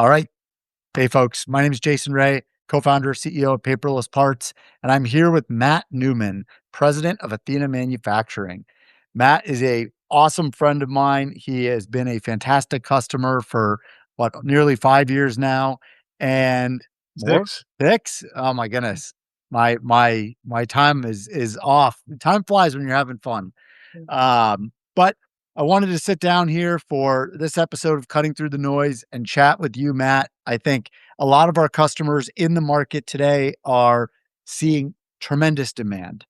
All right. Hey, folks. My name is Jason Ray, co-founder, CEO of Paperless Parts, and I'm here with Matt Newman, president of Athena Manufacturing. Matt is a awesome friend of mine. He has been a fantastic customer for nearly 5 years now, and more 6. 6. Oh my goodness, my time is off. Time flies when you're having fun. But I wanted to sit down here for this episode of Cutting Through the Noise and chat with you, Matt. I think a lot of our customers in the market today are seeing tremendous demand.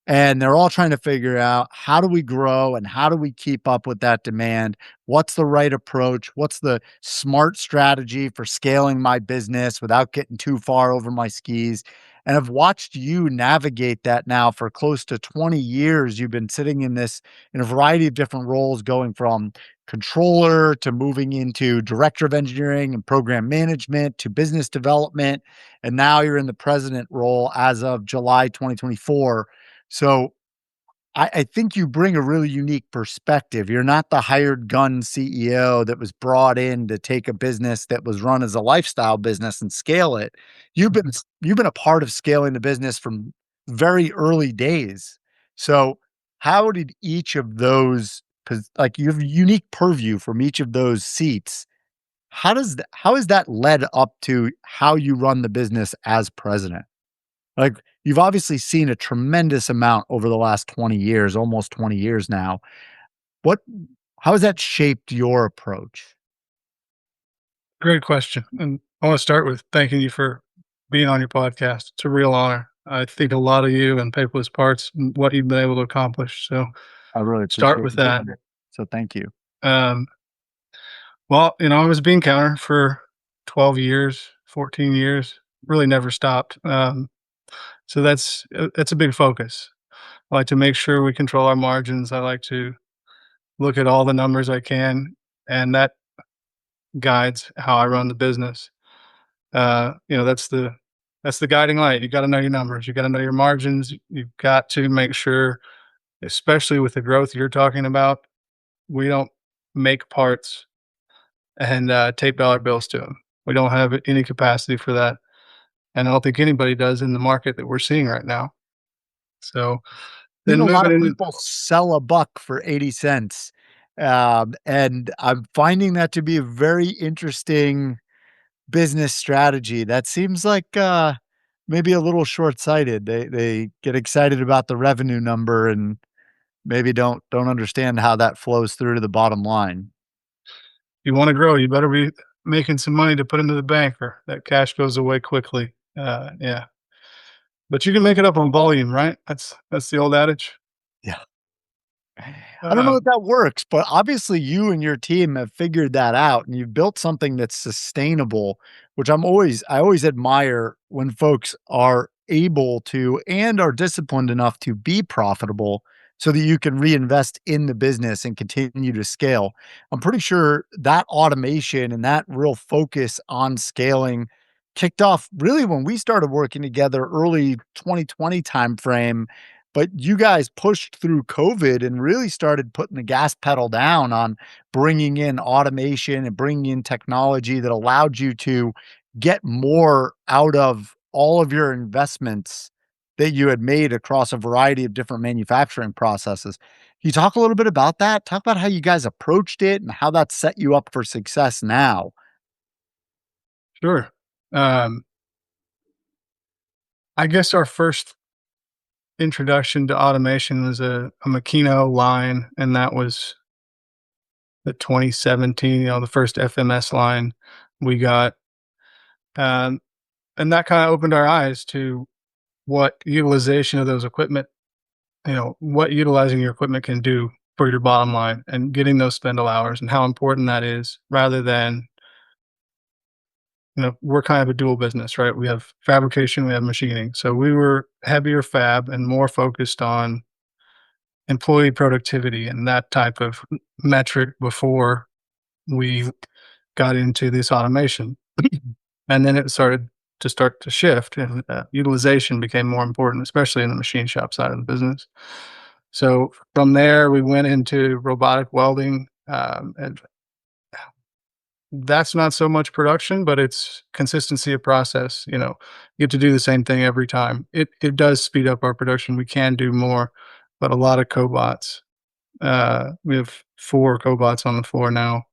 And they're all trying to figure out, how do we grow and how do we keep up with that demand? What's the right approach? What's the smart strategy for scaling my business without getting too far over my skis? And I've watched you navigate that now for close to 20 years. You've been sitting in a variety of different roles, going from controller to moving into director of engineering and program management to business development. And now you're in the president role as of July 2024. So I think you bring a really unique perspective. You're not the hired gun CEO that was brought in to take a business that was run as a lifestyle business and scale it. You've been a part of scaling the business from very early days. So how did each of those, because like you have a unique purview from each of those seats, how has that led up to how you run the business as president? Like, you've obviously seen a tremendous amount over the last 20 years, almost 20 years now. What how has that shaped your approach? Great question, and I wanna start with thanking you for being on your podcast. It's a real honor. I think a lot of you and Paperless Parts and what you've been able to accomplish, so I really start appreciate with you that. doing it. So thank you. Um, I was a bean counter for 12 years, 14 years, really never stopped. So that's a big focus. I like to make sure we control our margins. I like to look at all the numbers I can, and that guides how I run the business. That's the guiding light. You got to know your numbers. You got to know your margins. You've got to make sure, especially with the growth you're talking about, we don't make parts and tape dollar bills to them. We don't have any capacity for that, and I don't think anybody does in the market that we're seeing right now. So Seen then a lot moving of into people sell a buck for 80 cents, and I'm finding that to be a very interesting business strategy. That seems like, maybe a little short-sighted. They get excited about the revenue number and maybe don't understand how that flows through to the bottom line. you want to grow, you better be making some money to put into the bank, or that cash goes away quickly. Yeah, but you can make it up on volume, right? That's the old adage. Yeah. I don't know if Um, that works, but obviously you and your team have figured that out and you've built something that's sustainable, which I always admire when folks are able to and are disciplined enough to be profitable so that you can reinvest in the business and continue to scale. I'm pretty sure that automation and that real focus on scaling kicked off really when we started working together early 2020 timeframe, but you guys pushed through COVID and really started putting the gas pedal down on bringing in automation and bringing in technology that allowed you to get more out of all of your investments that you had made across a variety of different manufacturing processes. Can you talk a little bit about that? Talk about how you guys approached it and how that set you up for success now. sure. Um, I guess our first introduction to automation was a Makino line, and that was the 2017. The first FMS line we got, um, and that kind of opened our eyes to what utilization of those equipment, what utilizing your equipment can do for your bottom line, and getting those spindle hours, and how important that is, rather than, we're kind of a dual business, right? We have fabrication, we have machining. So we were heavier fab and more focused on employee productivity and that type of metric before we got into this automation. And then it started to shift, and utilization became more important, especially in the machine shop side of the business. So from there, we went into robotic welding, and That's not so much production, but it's consistency of process, you know, you get to do the same thing every time. It does speed up our production, we can do more, but a lot of cobots. We have 4 cobots on the floor now,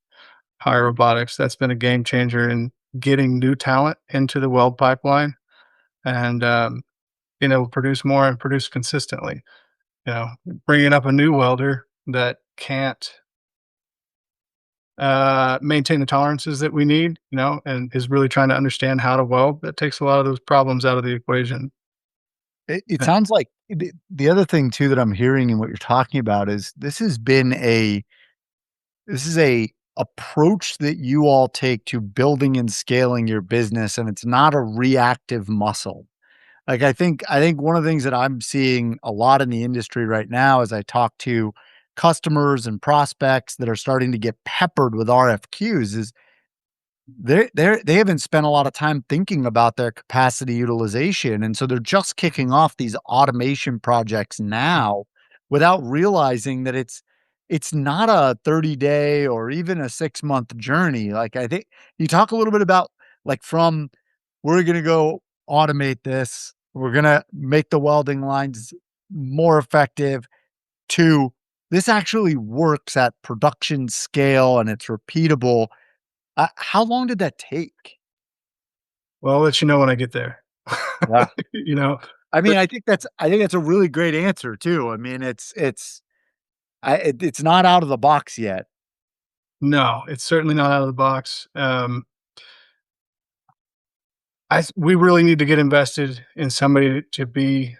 high robotics. That's been a game changer in getting new talent into the weld pipeline and, being able to produce more and produce consistently. You know, bringing up a new welder that can't maintain the tolerances that we need, you know, and is really trying to understand how to weld, that takes a lot of those problems out of the equation. It Uh, sounds like the other thing too that I'm hearing in what you're talking about is this is a approach that you all take to building and scaling your business, and it's not a reactive muscle. Like, I think one of the things that I'm seeing a lot in the industry right now as I talk to customers and prospects that are starting to get peppered with RFQs is they haven't spent a lot of time thinking about their capacity utilization, and so they're just kicking off these automation projects now without realizing that it's not a 30-day or even a 6-month journey. Like, I think you talk a little bit about, like, from, "We're gonna go automate this, we're gonna make the welding lines more effective," to, "This actually works at production scale and it's repeatable." How long did that take? well, I'll let you know when I get there. Yeah. You know, I think that's a really great answer too. I mean, it's not out of the box yet. no, it's certainly not out of the box. We really need to get invested in somebody to be.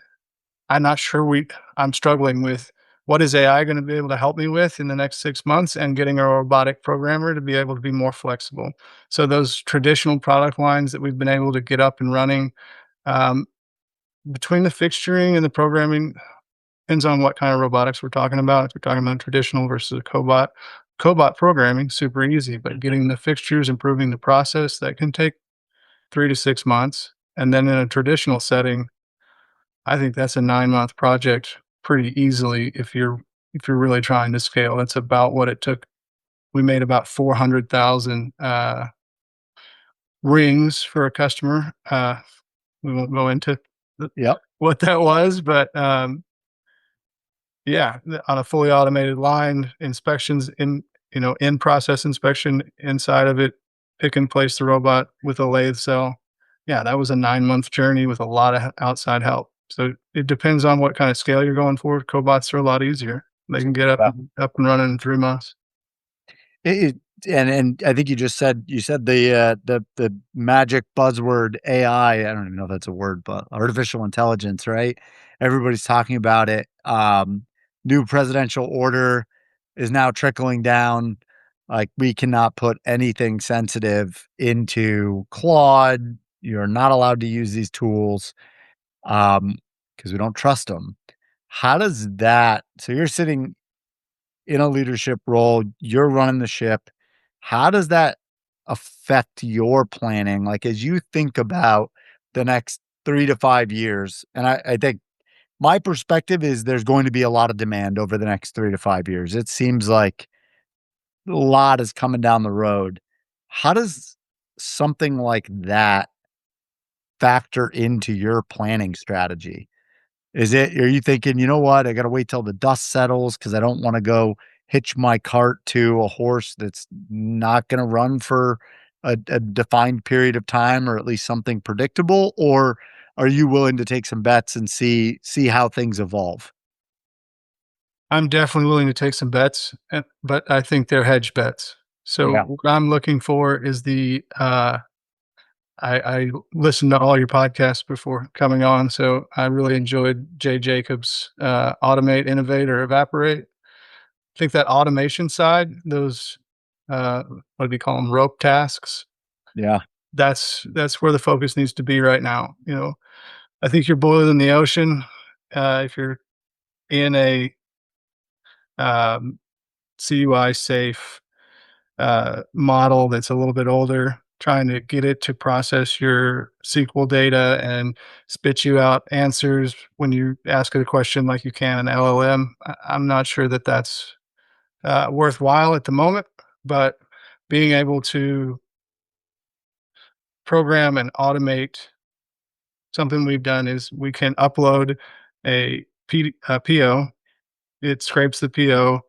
I'm not sure I'm struggling with what is AI going to be able to help me with in the next 6 months, and getting a robotic programmer to be able to be more flexible. So those traditional product lines that we've been able to get up and running, um, between the fixturing and the programming, depends on what kind of robotics we're talking about. If we're talking about traditional versus a cobot programming, super easy, but getting the fixtures, improving the process, that can take 3 to 6 months. And then in a traditional setting, I think that's a 9-month project pretty easily if you're really trying to scale. That's about what it took. We made about 400,000 rings for a customer. We won't go into the, Yep. what that was, but yeah, on a fully automated line, inspections in, you know, in process inspection inside of it, pick and place the robot with a lathe cell. Yeah, that was a 9-month journey with a lot of outside help. So it depends on what kind of scale you're going for. Cobots are a lot easier. They can get up and running in 3 months. It and I think you said the magic buzzword AI. I don't even know if that's a word, but artificial intelligence, right? Everybody's talking about it. New presidential order is now trickling down. Like, we cannot put anything sensitive into Claude. You're not allowed to use these tools, because we don't trust them. How does that so you're sitting in a leadership role, you're running the ship. How does that affect your planning? Like, as you think about the next 3 to 5 years, and I think my perspective is there's going to be a lot of demand over the next 3 to 5 years. It seems like a lot is coming down the road. How does something like that factor into your planning strategy? Are you thinking, "You know what? I gotta wait till the dust settles because I don't wanna go hitch my cart to a horse that's not gonna run for a defined period of time, or at least something predictable," or are you willing to take some bets and see how things evolve? I'm definitely willing to take some bets, but I think they're hedge bets. So Yeah, what I'm looking for is I listened to all your podcasts before coming on, so I really enjoyed Jay Jacobs' Automate, Innovate, or Evaporate. I think that automation side, those what do we call them, rope tasks? yeah, That's where the focus needs to be right now. You know, I think you're boiling the ocean if you're in a um, CUI safe model that's a little bit older, trying to get it to process your SQL data and spit you out answers when you ask it a question like you can an LLM. I'm not sure that that's worthwhile at the moment, but being able to program and automate something we've done is we can upload a PO. It scrapes the PO,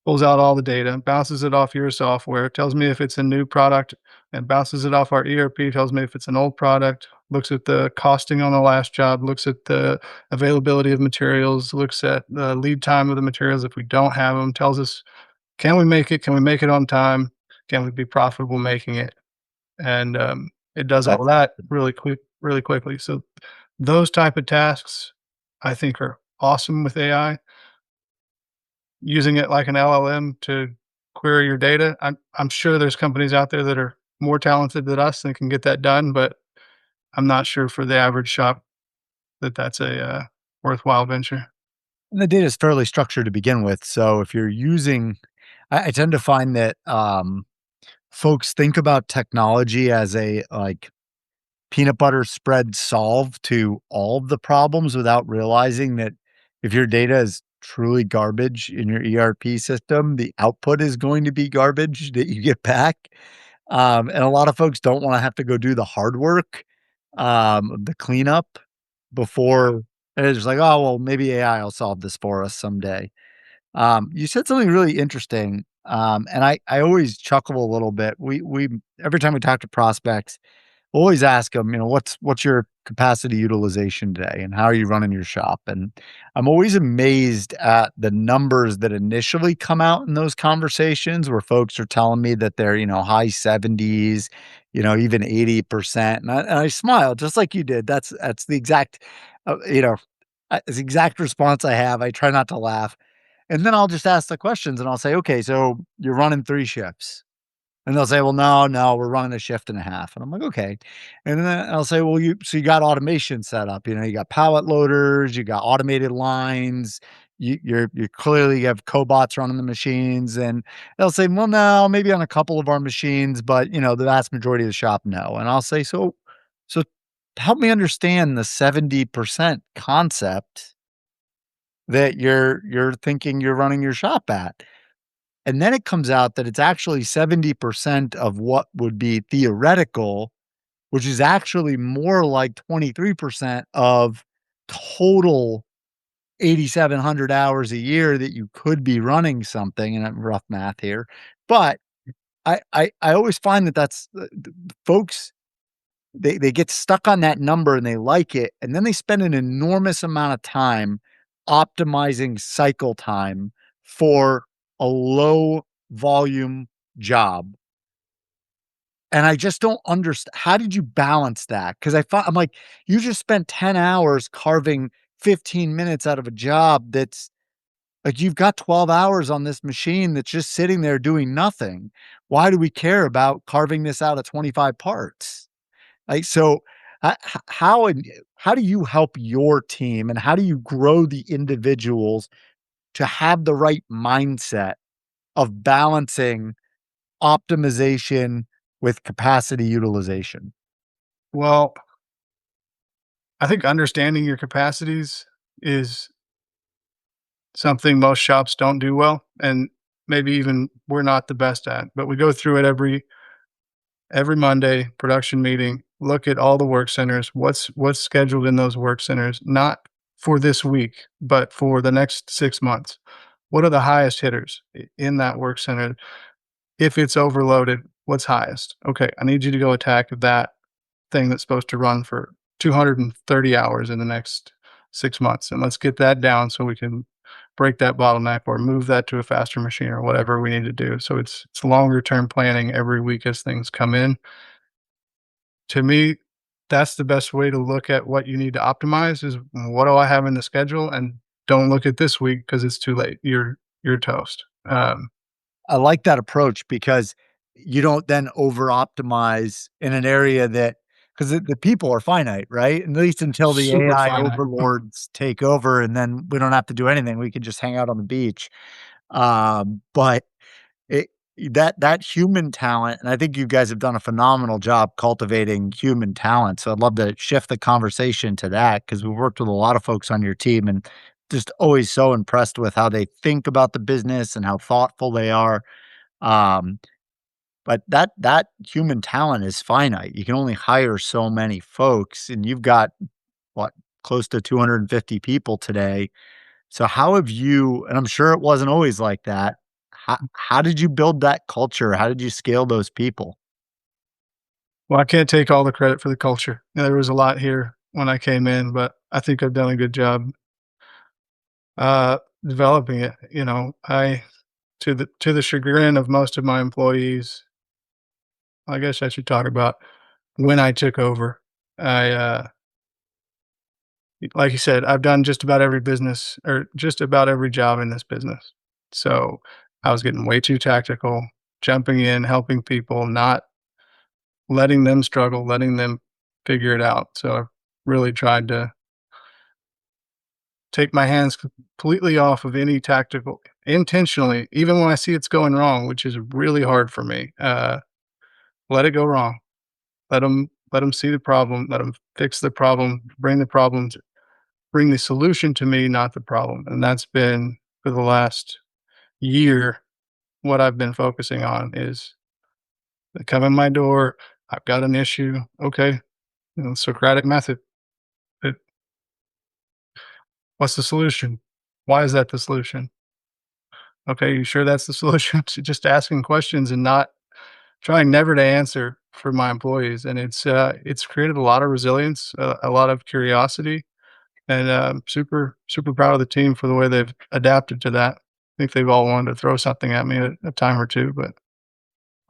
pulls out all the data, bounces it off your software, tells me if it's a new product, and bounces it off our ERP, tells me if it's an old product, looks at the costing on the last job, looks at the availability of materials, looks at the lead time of the materials if we don't have them, tells us, can we make it? Can we make it on time? Can we be profitable making it? And it does all That's that really quickly. So those type of tasks, I think, are awesome with AI. Using it like an LLM to query your data, I'm sure there's companies out there that are more talented than us and can get that done, but I'm not sure for the average shop that that's a, worthwhile venture. and the data is fairly structured to begin with, so if you're using I tend to find that, folks think about technology as a, like, peanut butter spread solve to all of the problems without realizing that if your data is truly garbage in your ERP system, the output is going to be garbage that you get back. And a lot of folks don't want to have to go do the hard work, the cleanup before and it's just like, oh, well, maybe AI will solve this for us someday. You said something really interesting. And I always chuckle a little bit. We every time we talk to prospects, always ask them, what's your capacity utilization today and how are you running your shop? And I'm always amazed at the numbers that initially come out in those conversations where folks are telling me that they're, high 70s, even 80%. And I smile just like you did. That's the exact, it's the exact response I have. I try not to laugh. And then I'll just ask the questions and I'll say, okay, so you're running 3 shifts. And they'll say, "Well, no, no, we're running a shift and a half." And I'm like, "Okay." And then I'll say, "Well, you got automation set up, you got pallet loaders, you got automated lines, you clearly have cobots running the machines." And they'll say, "Well, no, maybe on a couple of our machines, but, the vast majority of the shop, no." And I'll say, "So help me understand the 70% concept that you're thinking you're running your shop at." And then it comes out that it's actually 70% of what would be theoretical, which is actually more like 23% of total 8,700 hours a year that you could be running something, and I'm rough math here. But I always find that that's folks, they get stuck on that number and they like it, and then they spend an enormous amount of time optimizing cycle time for a low volume job. And I just don't understand. How did you balance that? Because I'm like, you just spent 10 hours carving 15 minutes out of a job that's like you've got 12 hours on this machine that's just sitting there doing nothing. Why do we care about carving this out of 25 parts? Like, so how do you help your team and how do you grow the individuals to have the right mindset of balancing optimization with capacity utilization? Well, I think understanding your capacities is something most shops don't do well, and maybe even we're not the best at, but we go through it every Monday, production meeting, look at all the work centers, what's scheduled in those work centers, not for this week, but for the next 6 months. What are the highest hitters in that work center? If it's overloaded, what's highest? Okay, I need you to go attack that thing that's supposed to run for 230 hours in the next 6 months, and let's get that down so we can break that bottleneck or move that to a faster machine or whatever we need to do. So it's longer term planning every week as things come in. To me, that's the best way to look at what you need to optimize is what do I have in the schedule, and don't look at this week because it's too late. You're toast. I like that approach because you don't then over optimize in an area that because the people are finite, right? At least until the Super AI finite. overlords take over, and then we don't have to do anything. We can just hang out on the beach. But it that human talent, and I think you guys have done a phenomenal job cultivating human talent. So I'd love to shift the conversation to that because we've worked with a lot of folks on your team and just always so impressed with how they think about the business and how thoughtful they are. Um, but that human talent is finite. You can only hire so many folks, and you've got, what, close to 250 people today. So how have you, and I'm sure it wasn't always like that. How did you build that culture? How did you scale those people? Well, I can't take all the credit for the culture. There was a lot here when I came in, but I think I've done a good job, developing it. I to the chagrin of most of my employees, I guess I should talk about when I took over. I, like you said, I've done just about every business or just about every job in this business. So I was getting way too tactical, jumping in, helping people, not letting them struggle, letting them figure it out. So I've really tried to take my hands completely off of any tactical intentionally, even when I see it's going wrong, which is really hard for me. Let it go wrong. Let them see the problem. Let them fix the problem. Bring the solution to me, not the problem. And that's been for the last year. What I've been focusing on is they come in my door. I've got an issue. Okay, Socratic method. It, what's the solution? Why is that the solution? Okay, you sure that's the solution? So just asking questions and not trying never to answer for my employees, and it's created a lot of resilience, a lot of curiosity, and super proud of the team for the way they've adapted to that. I think they've all wanted to throw something at me a time or two, but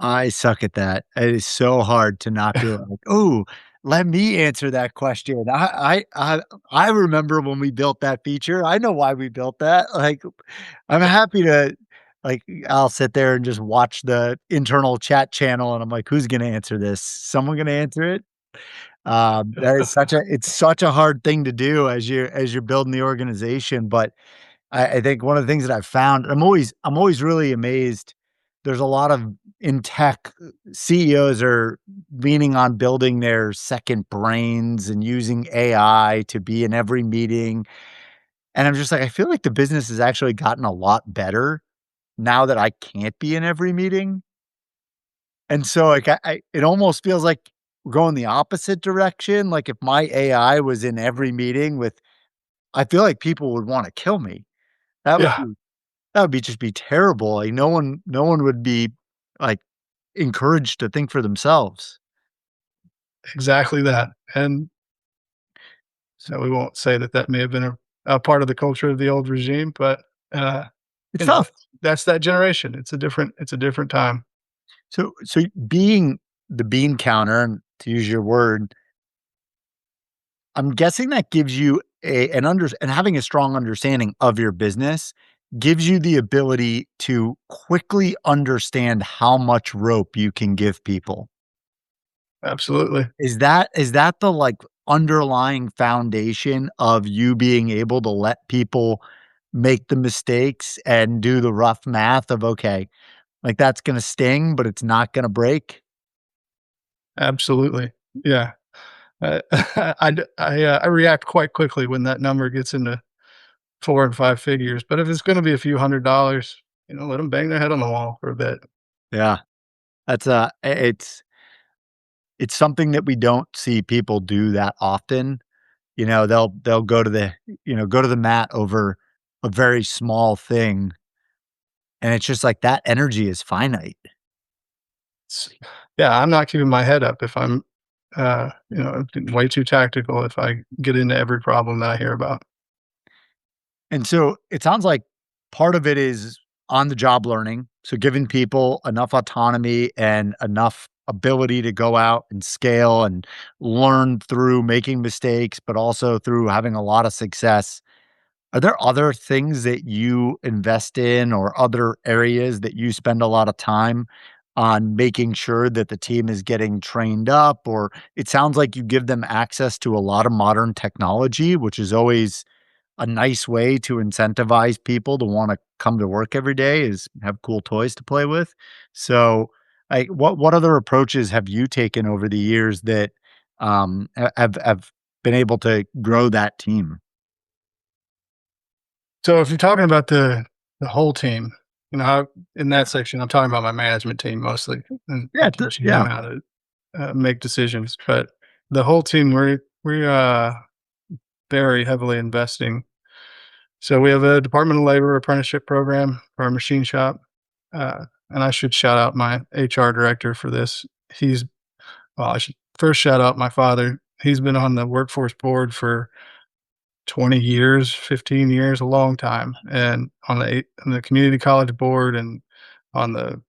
I suck at that. It is so hard to not be like, "Ooh, let me answer that question." I remember when we built that feature. I know why we built that. Like, I'm happy to, like, I'll sit there and just watch the internal chat channel, and I'm like, "Who's gonna answer this? Someone gonna answer it?" That is such a it's such a hard thing to do as you're building the organization, but I think one of the things that I've found, I'm always really amazed. There's a lot of in tech, CEOs are leaning on building their second brains and using AI to be in every meeting. And I'm just like, I feel like the business has actually gotten a lot better now that I can't be in every meeting. And so like it almost feels like we're going the opposite direction. Like if my AI was in every meeting with, I feel like people would want to kill me. That would yeah, be That would be just be terrible, like, no one would be, like, encouraged to think for themselves. exactly that. And so we won't say that that may have been a part of the culture of the old regime, but uh, It's tough. that's that generation. It's a different time. So being the bean counter, and to use your word, I'm guessing that gives you and having a strong understanding of your business gives you the ability to quickly understand how much rope you can give people. Absolutely, Is that the, like, underlying foundation of you being able to let people make the mistakes and do the rough math of, "Okay, like, that's gonna sting, but it's not gonna break?" absolutely. Yeah. I react quite quickly when that number gets into 4 and 5 figures, but if it's gonna be a few $100, let them bang their head on the wall for a bit. Yeah. That's, it's something that we don't see people do that often. They'll go to the mat over a very small thing, and it's just like that energy is finite. It's yeah, I'm not keeping my head up if I'm, way too tactical if I get into every problem that I hear about. And so it sounds like part of it is on the job learning. So giving people enough autonomy and enough ability to go out and scale and learn through making mistakes, but also through having a lot of success. Are there other things that you invest in or other areas that you spend a lot of time on making sure that the team is getting trained up? Or it sounds like you give them access to a lot of modern technology, which is always a nice way to incentivize people to wanna come to work every day is have cool toys to play with. So, what other approaches have you taken over the years that, have been able to grow that team? So if you're talking about the whole team, You know, in that section, I'm talking about my management team mostly Yeah, and teaching them yeah. how to make decisions. But the whole team, we're very heavily investing. So we have a Department of Labor apprenticeship program for our machine shop, and I should shout out my HR director for this. He's well, I should first shout out my father. He's been on the workforce board for 20 years, 15 years, a long time, and on the community college board and on the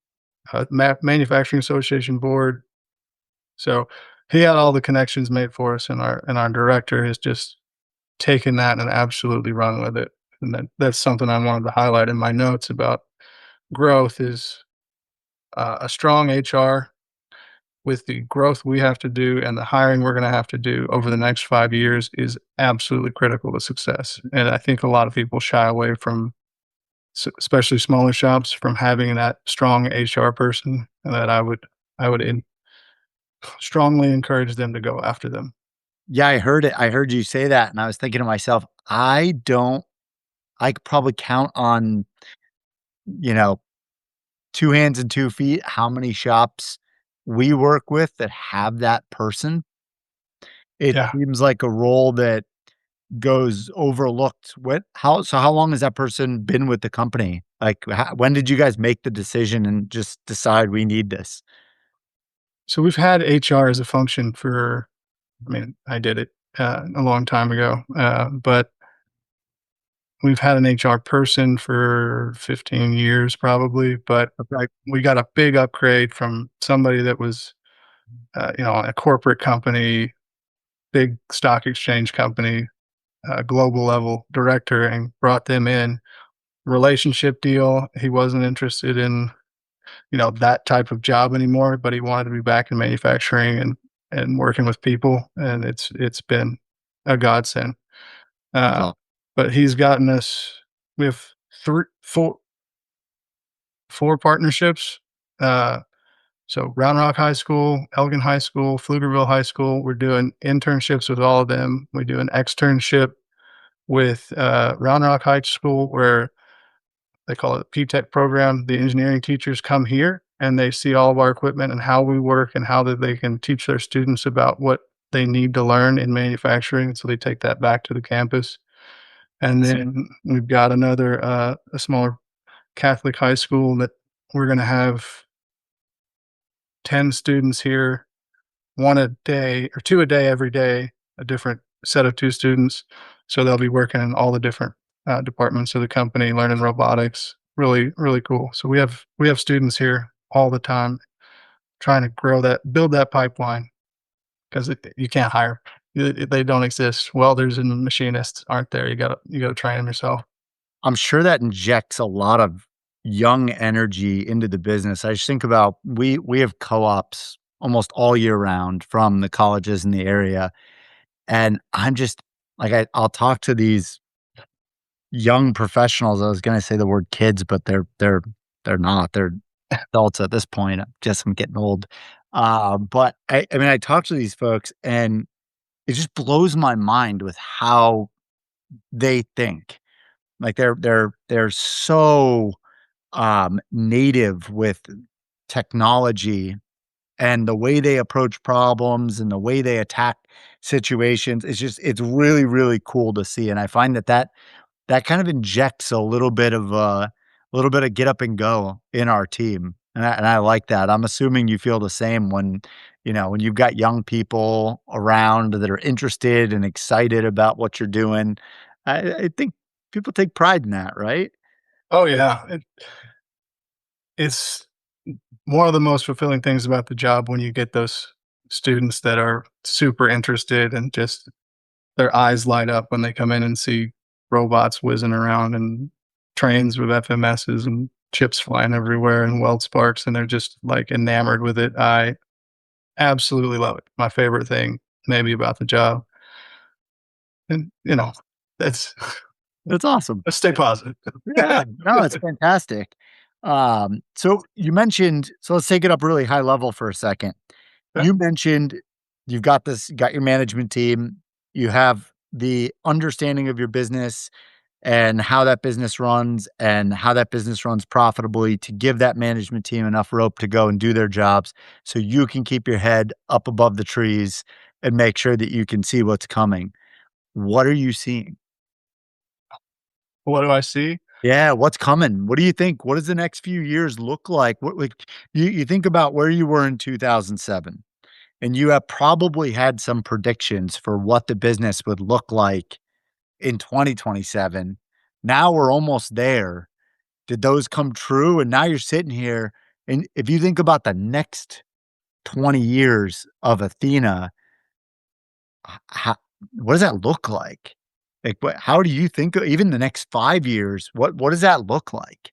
manufacturing association board. So he had all the connections made for us, and our director has just taken that and absolutely run with it. And that's something I wanted to highlight in my notes about growth is a strong HR with the growth we have to do and the hiring we're going to have to do over the next 5 years is absolutely critical to success. And I think a lot of people shy away from, especially smaller shops, from having that strong HR person. And that I would strongly encourage them to go after them. Yeah, I heard it. I heard you say that, and I was thinking to myself, I could probably count on, you know, 2 hands and 2 feet how many shops we work with that have that person. It Yeah. seems like a role that goes overlooked. How long has that person been with the company? Like, when did you guys make the decision and just decide we need this? So we've had HR as a function for, I mean, I did it a long time ago, but we've had an HR person for 15 years probably. But Okay. we got a big upgrade from somebody that was, a corporate company, big stock exchange company, global level director, and brought them in. Relationship deal. He wasn't interested in that type of job anymore, but he wanted to be back in manufacturing and working with people, and it's been a godsend. That's Uh, all. but he's gotten us. We have three, four partnerships. Uh, so Round Rock High School, Elgin High School, Pflugerville High School. We're doing internships with all of them. We do an externship with Round Rock High School, where they call it a P-Tech program. The engineering teachers come here and they see all of our equipment and how we work and how that they can teach their students about what they need to learn in manufacturing. So they take that back to the campus. And Awesome. then we've got another, a smaller Catholic high school that we're going to have 10 students here, one a day or two a day every day, a different set of two students. So they'll be working in all the different departments of the company, learning robotics. Really, really cool. So we have students here all the time, trying to build that pipeline because you can't hire. They don't exist. Welders and machinists aren't there. You gotta train them yourself. I'm sure that injects a lot of young energy into the business. I just think about we have co-ops almost all year round from the colleges in the area, and I'm just like I'll talk to these young professionals. I was gonna say the word kids, but they're not. They're adults at this point. I guess I'm getting old. But I mean, I talk to these folks, and it just blows my mind with how they think. Like they're so native with technology and the way they approach problems and the way they attack situations. It's really, really cool to see. And I find that kind of injects a little bit of get up and go in our team. And I like that. I'm assuming you feel the same when, when you've got young people around that are interested and excited about what you're doing. I think people take pride in that, right? Oh yeah, it's one of the most fulfilling things about the job when you get those students that are super interested and just their eyes light up when they come in and see robots whizzing around and trains with FMSs and chips flying everywhere and weld sparks, and they're just like enamored with it. I absolutely love it. My favorite thing maybe about the job. And that's That's awesome. let's stay positive. Yeah, no, it's fantastic. So let's take it up really high level for a second. Yeah. You mentioned you got your management team, you have the understanding of your business and how that business runs and how that business runs profitably to give that management team enough rope to go and do their jobs so you can keep your head up above the trees and make sure that you can see what's coming. What are you seeing? What do I see? Yeah, what's coming? What do you think? What does the next few years look like? What like you think about where you were in 2007 and you have probably had some predictions for what the business would look like in 2027. Now we're almost there. Did those come true? And now you're sitting here, and if you think about the next 20 years of Athena, ho what does that look like? Like, what how do you think even the next 5 years, what does that look like?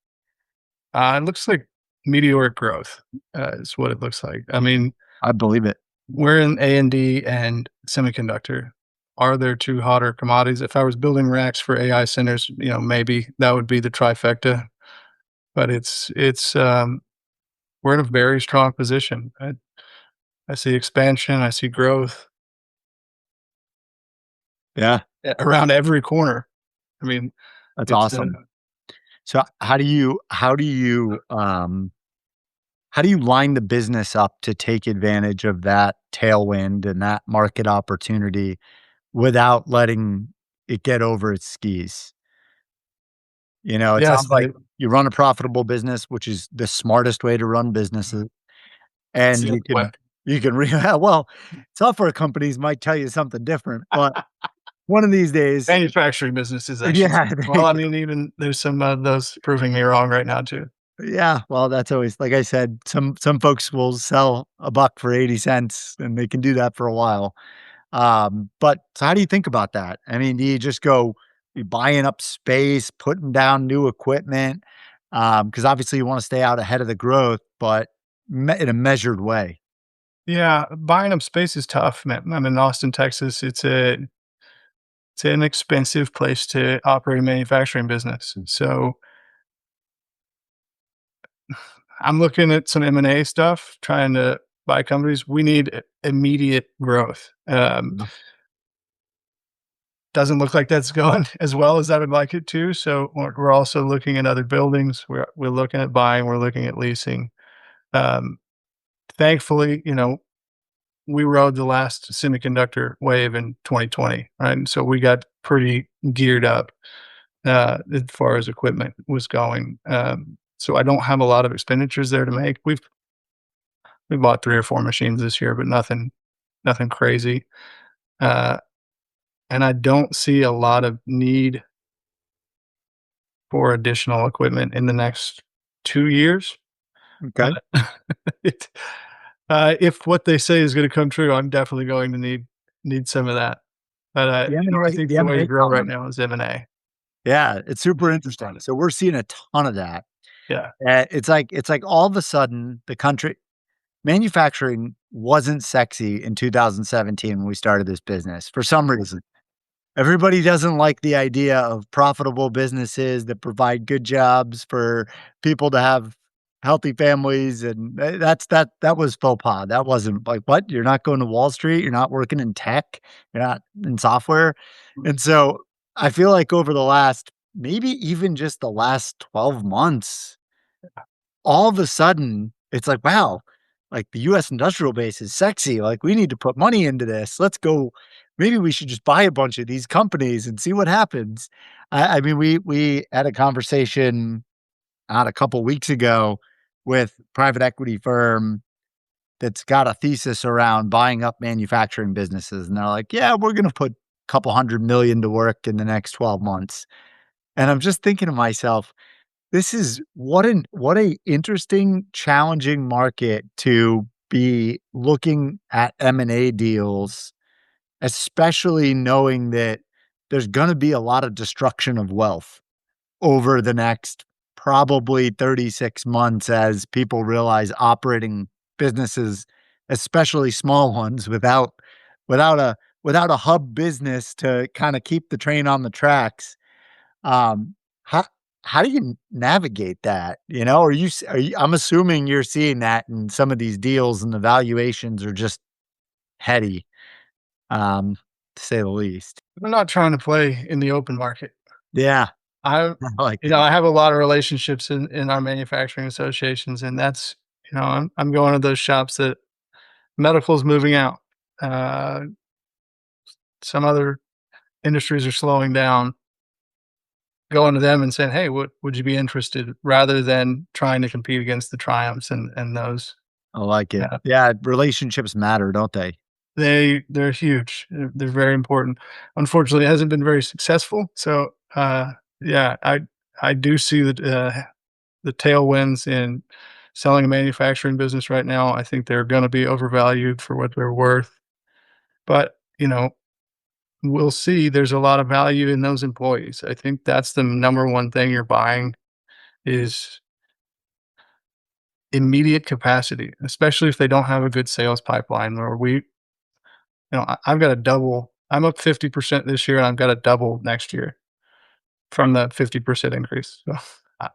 It looks like meteoric growth, is what it looks like. I mean, I believe it. we're in A&D and semiconductor. Are there 2 hotter commodities? If I was building racks for AI centers, maybe that would be the trifecta, but we're in a very strong position. I see expansion, I see growth Yeah, around every corner. I mean, that's it's, awesome. So how do you line the business up to take advantage of that tailwind and that market opportunity without letting it get over its skis? You know, it yes, sounds like you run a profitable business, which is the smartest way to run businesses, it's and the only way. you can well, software companies might tell you something different, but one of these days Manufacturing businesses, I should say. yeah, there Well, I you mean, even there's some of those proving me wrong right now too. yeah, well, that's always like I said, some folks will sell a buck for 80 cents, and they can do that for a while. But so how do you think about that? I mean, do you just go you buying up space, putting down new equipment? Because obviously you wanna stay out ahead of the growth, but in a measured way. Yeah, buying up space is tough, man. I'm in Austin, Texas. It's an expensive place to operate a manufacturing business. So I'm looking at some M&A stuff, trying to buy companies. We need immediate growth. Yeah. Doesn't look like that's going as well as I would like it to. So we're also looking at other buildings. We're looking at buying. We're looking at leasing. Um, Thankfully, we rode the last semiconductor wave in 2020, right? And so we got pretty geared up as far as equipment was going. So I don't have a lot of expenditures there to make. We bought 3 or 4 machines this year, but nothing crazy. Uh, and I don't see a lot of need for additional equipment in the next 2 years. Uh, Okay. it, if what they say is going to come true, I'm definitely going to need some of that. But I think The the way to M&A grow right comment. now is M&A. Yeah, it's super interesting. So we're seeing a ton of that. Yeah. It's like all of a sudden the country manufacturing wasn't sexy in 2017 when we started this business for some reason. Everybody doesn't like the idea of profitable businesses that provide good jobs for people to have healthy families, and that was faux pas. That wasn't like, "What? You're not going to Wall Street? You're not working in tech? You're not in software?" And so, I feel like over the last maybe even just the last 12 months, all of a sudden, it's like, "Wow, like, the US industrial base is sexy, like, we need to put money into this. Let's go maybe we should just buy a bunch of these companies and see what happens." I mean, we had a conversation, a couple weeks ago with private equity firm that's got a thesis around buying up manufacturing businesses, and they're like, "Yeah, we're gonna put a couple 100 million to work in the next 12 months." And I'm just thinking to myself, this is what a interesting, challenging market to be looking at M&A deals, especially knowing that there's gonna be a lot of destruction of wealth over the next probably 36 months as people realize operating businesses, especially small ones, without a without a hub business to kinda keep the train on the tracks. um, how how do you navigate that? You know, are you I'm assuming you're seeing that in some of these deals and the valuations are just heady, to say the least. I'm not trying to play in the open market. Yeah. I I like that. I have a lot of relationships in our manufacturing associations, and that's I'm going to those shops that medical's moving out. Uh, some other industries are slowing down. Going to them and saying, "Hey, would you be interested?" Rather than trying to compete against the Triumphs and those. I like it. Yeah, Yeah, relationships matter, don't they? they're huge. They're very important. Unfortunately, it hasn't been very successful. So, yeah, I do see the tailwinds in selling a manufacturing business right now. I think they're going to be overvalued for what they're worth. But we'll see. There's a lot of value in those employees. I think that's the number one thing you're buying is immediate capacity, especially if they don't have a good sales pipeline where I've got a double. I'm up 50% this year and I've got a double next year from the 50% increase. So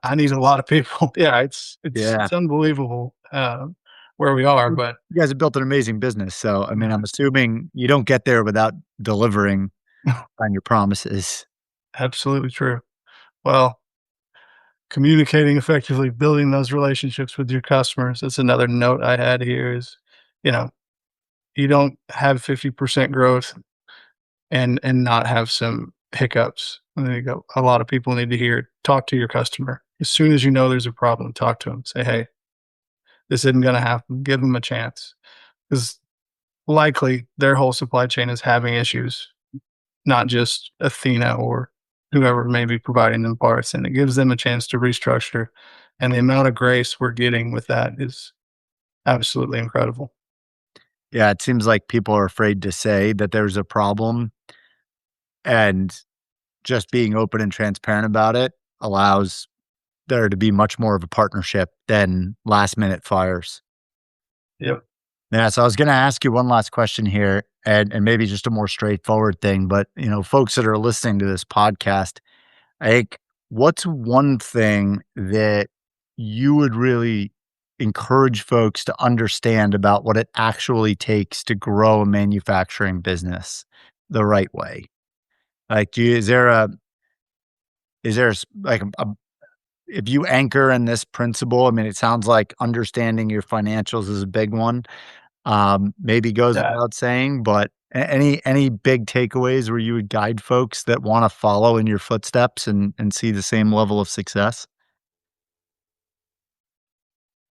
I need a lot of people. Yeah, Yeah. it's unbelievable where we are, You but you guys have built an amazing business, so, I mean, yeah, I'm assuming you don't get there without delivering on your promises. absolutely true. Well, communicating effectively, building those relationships with your customers. That's another note I had here is, you know, you don't have 50% growth and not have some hiccups. And there you go. A lot of people need to hear, talk to your customer. As soon as you know there's a problem, talk to them. Say, hey, this isn't going to happen. Give them a chance. Because likely their whole supply chain is having issues, not just Athena or whoever may be providing them parts. And it gives them a chance to restructure. And the amount of grace we're getting with that is absolutely incredible. Yeah, it seems like people are afraid to say that there's a problem, and just being open and transparent about it allows there to be much more of a partnership than last minute fires. Yep. Yeah, so I was gonna ask you one last question here, and maybe just a more straightforward thing, but, folks that are listening to this podcast, like, what's one thing that you would really encourage folks to understand about what it actually takes to grow a manufacturing business the right way? Like, is there like if you anchor in this principle, I mean, it sounds like understanding your financials is a big one. Maybe goes Yeah. without saying, but any big takeaways where you would guide folks that want to follow in your footsteps and see the same level of success?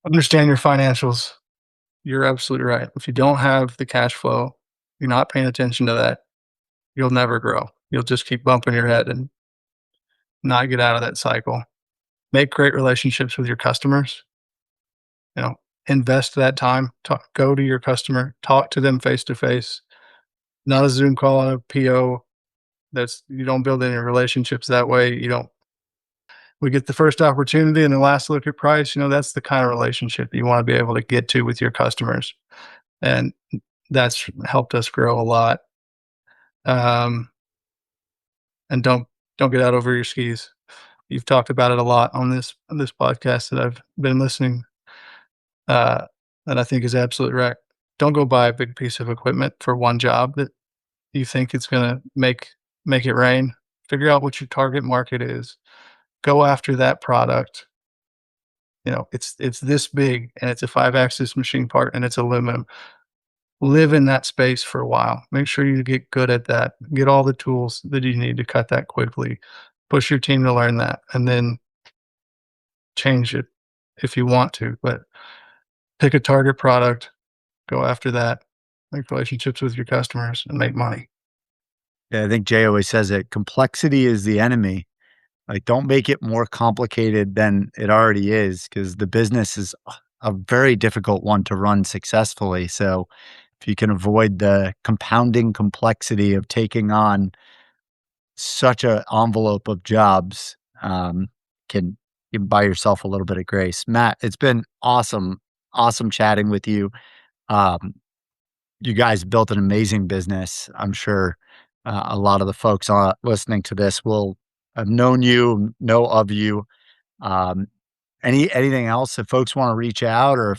Understand your financials. You're absolutely right. If you don't have the cash flow, you're not paying attention to that, you'll never grow. You'll just keep bumping your head and not get out of that cycle. Make great relationships with your customers. You know, invest that time. Go to your customer, talk to them face to face, not a Zoom call on a PO. That's you don't build any relationships that way. You don't. We get the first opportunity and the last look at price. That's the kind of relationship you want to be able to get to with your customers, and that's helped us grow a lot. Um, and don't get out over your skis. You've talked about it a lot on this podcast that I've been listening, uh, that I think is absolutely right. Don't go buy a big piece of equipment for one job that you think it's gonna make it rain. Figure out what your target market is. Go after that product. It's this big and it's a 5-axis machine part and it's aluminum. Live in that space for a while. Make sure you get good at that. Get all the tools that you need to cut that quickly. Push your team to learn that and then change it if you want to. But pick a target product, go after that, make relationships with your customers and make money. Yeah, I think Jay always says it, complexity is the enemy. Like, don't make it more complicated than it already is, because the business is a very difficult one to run successfully. So if you can avoid the compounding complexity of taking on such a envelope of jobs, can you can buy yourself a little bit of grace. Matt, it's been awesome, awesome chatting with you. Um, you guys built an amazing business. I'm sure a lot of the folks listening to this will have known you, know of you. Um, anything else if folks want to reach out, or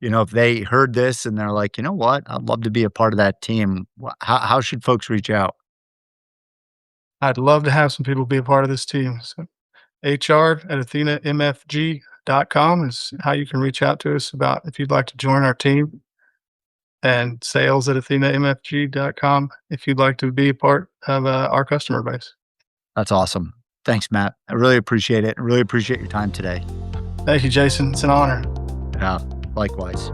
if they heard this and they're like, you know what, I'd love to be a part of that team. How should folks reach out? I'd love to have some people be a part of this team. So HR at AthenaMFG.com is how you can reach out to us about if you'd like to join our team, and sales at AthenaMFG.com if you'd like to be a part of our customer base. That's awesome. Thanks, Matt. I really appreciate it. I really appreciate your time today. Thank you, Jason. It's an honor. Yeah, likewise.